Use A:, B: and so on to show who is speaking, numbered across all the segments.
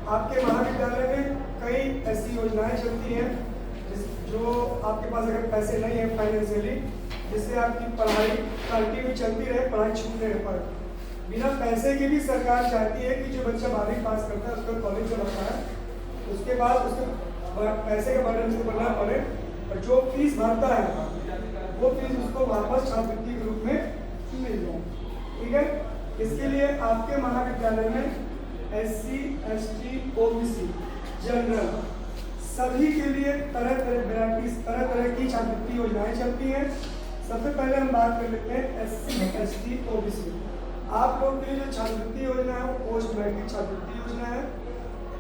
A: आपके महाविद्यालय में कई ऐसी योजनाएं चलती हैं जो आपके पास अगर पैसे नहीं है फाइनेंशियली, जिससे आपकी पढ़ाई कंटिन्यू चलती रहे, पढ़ाई छूटने पर बिना पैसे की भी सरकार चाहती है कि जो बच्चा 12वीं पास करता है उसको कॉलेज में लगता है, उसके बाद उसको पैसे के बर्डन से भरना पड़े और जो फीस भरता है वो फीस उसको वापस छात्रवृत्ति के रूप में मिल जाए। ठीक है, इसके लिए आपके महाविद्यालय में SC, ST, OBC, जनरल सभी के लिए तरह तरह की छात्रवृत्ति योजनाएं चलती हैं। सबसे पहले हम बात कर लेते हैं SC, ST, OBC। आप लोग के लिए जो छात्रवृत्ति योजना है वो पोस्ट मैट्रिक छात्रवृत्ति योजना है।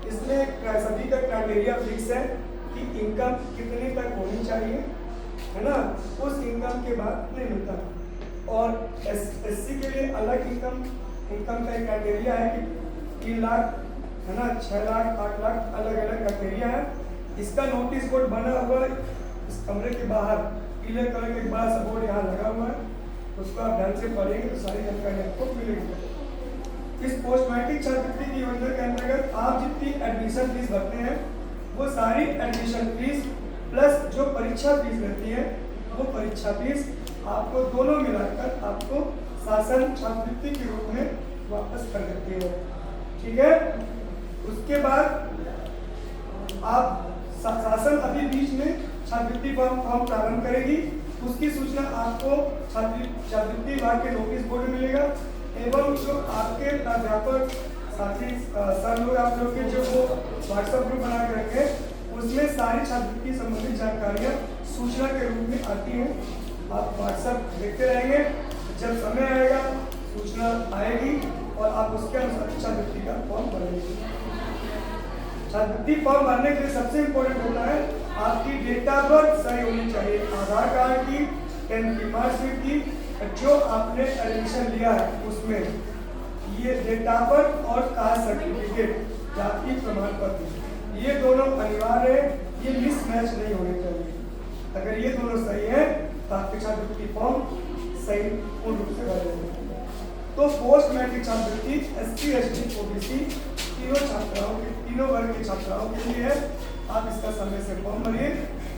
A: इसमें सभी का क्राइटेरिया फिक्स है कि इनकम कितने तक होनी चाहिए, है ना, उस इनकम के बाद नहीं मिलता। और SC के लिए अलग इनकम का क्राइटेरिया है कि 3 लाख, है ना, 6 लाख, 8 लाख, अलग अलग क्राइटेरिया है। इसका नोटिस बोर्ड बना हुआ इस कमरे के बाहर पीले कलर के बड़ा सा बोर्ड यहाँ लगा हुआ है, उसको आप ध्यान से पढ़ेंगे तो सारी जानकारी आपको मिलेगी। इस पोस्ट मैट्रिक छात्रवृत्ति की योजना के अंतर्गत आप जितनी एडमिशन फीस भरते हैं वो सारी एडमिशन फीस प्लस जो परीक्षा फीस रहती है वो परीक्षा फीस आपको दोनों मिलाकर आपको शासन छात्रवृत्ति के रूप में वापस कर देती है। ठीक है, उसके बाद आप शासन अभी बीच में छात्रवृत्ति फॉर्म प्रारंभ करेगी, उसकी सूचना आपको छात्रवृत्ति विभाग के नोटिस बोर्ड में मिलेगा एवं जो आपके प्राध्यापक साथी सर लोग आप लोग के जो वो व्हाट्सएप ग्रुप बना के रखे उसमें सारी छात्रवृत्ति संबंधित जानकारियाँ सूचना के रूप में आती हैं। आप व्हाट्सएप देखते रहेंगे, जब समय आएगा सूचना आएगी और आप उसके अनुसार छात्रवृत्ति का फॉर्म भरेंगे। छात्रवृत्ति फॉर्म भरने के लिए सबसे इम्पोर्टेंट होता है आपकी डेट ऑफ बर्थ सही होनी चाहिए, आधार कार्ड की, 10th की मार्कशीट की, जो आपने एडमिशन लिया है उसमें ये डेट ऑफ बर्थ और कास्ट सर्टिफिकेट, जाति प्रमाण पत्र, ये दोनों अनिवार्य है, ये मिसमैच नहीं होने चाहिए। अगर ये दोनों सही है तो आपके छात्रवृत्ति फॉर्म सही पूर्ण रूप से भरेंगे। तो पोस्ट मैट्रिक छात्रवृत्ति SC, ST, OBC तीनों वर्ग के छात्राओं के लिए है। आप इसका समय से फॉर्म भरिए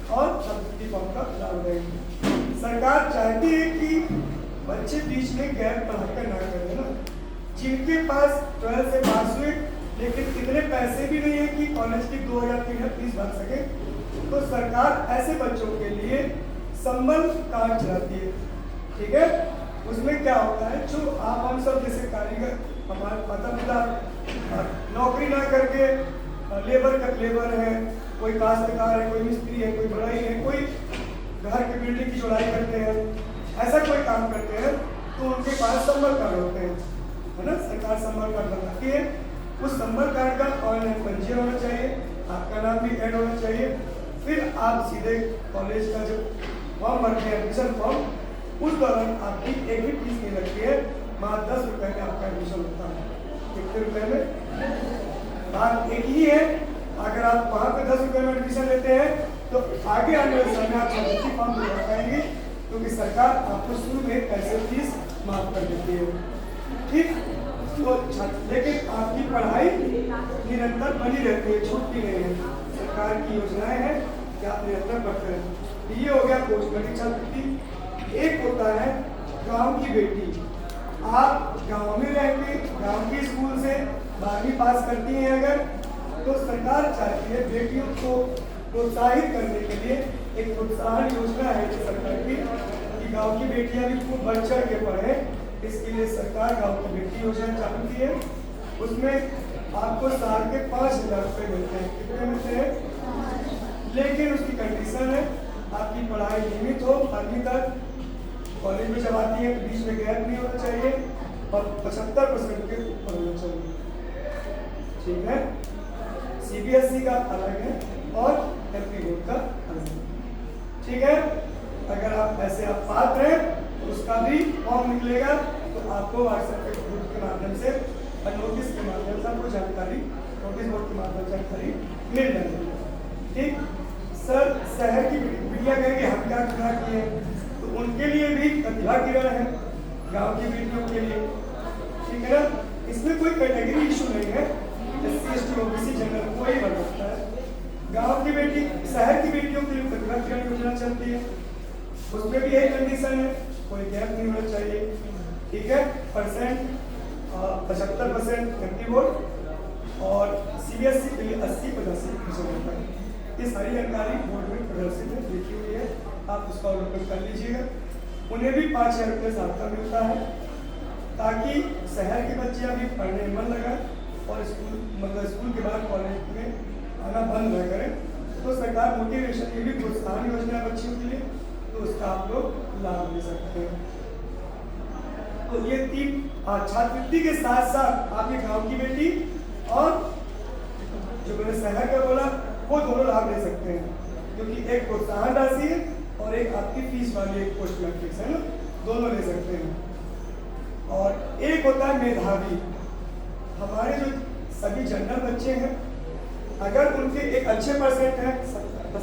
A: और छात्रवृत्ति फॉर्म का लाभ उठाइए। सरकार चाहती है कि बच्चे बीच में गैर पढ़ाई का ना करें ना, जिनके पास 12th से पास हुए लेकिन इतने पैसे भी नहीं है कि कॉलेज की 2000-3000 फीस भर सके, तो सरकार ऐसे बच्चों के लिए संबल कार्ड चलाती है। ठीक है, उसमें क्या होता है, जो आप हम सब जैसे कारीगर, हमारे माता पिता नौकरी ना करके लेबर है, कोई काश्तकार है, कोई मिस्त्री है, कोई बढ़ाई है, कोई घर की बिल्डिंग की जोड़ाई करते हैं, ऐसा कोई काम करते हैं तो उनके पास संबल कार्ड होते हैं, है ना, सरकार संबल कार्ड बनाती है। उस संबल कार्ड का ऑनलाइन पंजीयन होना चाहिए, आपका नाम भी ऐड होना चाहिए। फिर आप सीधे कॉलेज का जो फॉर्म भरते हैं एडमिशन फॉर्म, उस दौरान आपकी एक भी फीस नहीं लगती है, मात्र 10 रुपये में आपका एडमिशन होता है। कितने रुपये में? बात एक ही है, अगर आप वहाँ पे 10 रुपये में एडमिशन लेते हैं तो आगे आने वाले समय आप छात्रवृत्ति फॉर्म भर पाएंगे, क्योंकि सरकार आपको शुरू में पैसे फीस माफ कर देती है। ठीक, तो लेकिन आपकी पढ़ाई निरंतर बनी रहती है, छूटती नहीं है। सरकार की योजनाएं हैं कि आप निरंतर पढ़ते रहें। ये हो गया पोस्ट मैट्रिक छात्रवृत्ति। एक होता है गांव की बेटी, आप गांव में रहकर गांव के स्कूल से 12वीं पास करती हैं अगर, तो सरकार चाहती है बेटियों को प्रोत्साहित करने के लिए एक प्रोत्साहन योजना है सरकार की कि गांव की बेटियां भी खूब बढ़ चढ़ के पढ़े। इसके लिए सरकार गांव की बेटी योजना चालू की है। उसमें आपको साल के 5000 रुपये मिलते हैं। कितने मिलते हैं? लेकिन उसकी कंडीशन है आपकी पढ़ाई नियमित हो, 12वीं तक। कॉलेज में जब आती है तो बीच में गैप नहीं होना चाहिए और 75% के ऊपर होना चाहिए। ठीक है, CBSE का अलग है और MP बोर्ड का अलग है। ठीक है, अगर आप ऐसे आप पात्र हैं तो उसका भी फॉर्म निकलेगा, तो आपको व्हाट्सएप के ग्रुप के माध्यम से और नोटिस के माध्यम से आपको जानकारी, नोटिस बोर्ड के माध्यम से जानकारी मिल जाएगी। ठीक, सर शहर की बिटिया कहेंगे हम क्या किए, तो उनके लिए भी प्रतिभा किरण है, गांव की बेटियों के लिए। ठीक है ना, इसमें कोई कैटेगरी इशू नहीं है, SC/ST OBC जनरल कोई भर सकता है। गांव की बेटी, शहर की बेटियों के लिए प्रतिभा किरण योजना चलती है, उसमें भी यही कंडीशन है, कोई गैप नहीं होना चाहिए, ठीक है। परसेंट 75% एमपी बोर्ड और CBSE के लिए 80-85% होता है। ये सारी जानकारी बोर्ड में प्रदर्शित है, लिखी हुई है, आप उसका अवलोकन कर लीजिएगा। उन्हें भी 5,000 रुपये साप्ताह मिलता है, ताकि शहर के बच्चे अभी पढ़ने में मन लगाए और स्कूल के बाद कॉलेज में आना बंद न करें। तो सरकार मोटिवेशन की भी प्रोत्साहन योजना है बच्चियों के लिए, तो उसका आप लोग लाभ ले सकते हैं। तो ये 3 छात्रवृत्ति के साथ साथ आपके गांव की बेटी और जो मैंने शहर का बोला वो दोनों लाभ ले सकते हैं, क्योंकि एक प्रोत्साहन राशि है और एक आपकी फीस वाली एक पोस्ट मैट्रिक्स है ना, दोनों ले सकते हैं। और एक होता है मेधावी। हमारे जो सभी जनरल बच्चे हैं, अगर उनके एक अच्छे परसेंट है,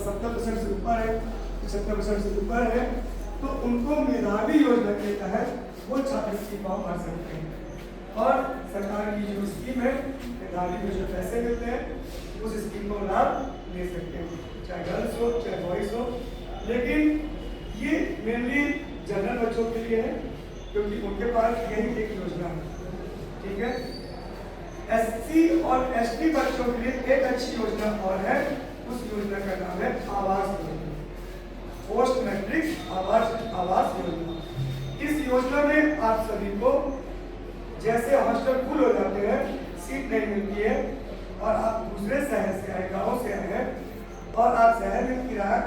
A: 70% से ऊपर है, 75% से ऊपर है, तो उनको मेधावी योजना के तहत वो छात्रवृत्ति फॉर्म भर सकते हैं। और सरकार की जो स्कीम है, मेधावी को जो पैसे मिलते हैं, उस स्कीम को लाभ ले सकते हैं, चाहे गर्ल्स हो चाहे बॉयज हो। लेकिन ये मेनली जनरल बच्चों के लिए है, क्योंकि उनके पास यही एक योजना है, ठीक है। SC और ST बच्चों के लिए एक अच्छी योजना और है, उस योजना का नाम है आवास योजना, पोस्ट मैट्रिक आवास योजना। इस योजना में आप सभी को जैसे हॉस्टल फुल हो जाते हैं, सीट नहीं मिलती है और आप दूसरे शहर से आए, गाँव से आए हैं और आप शहर में किराया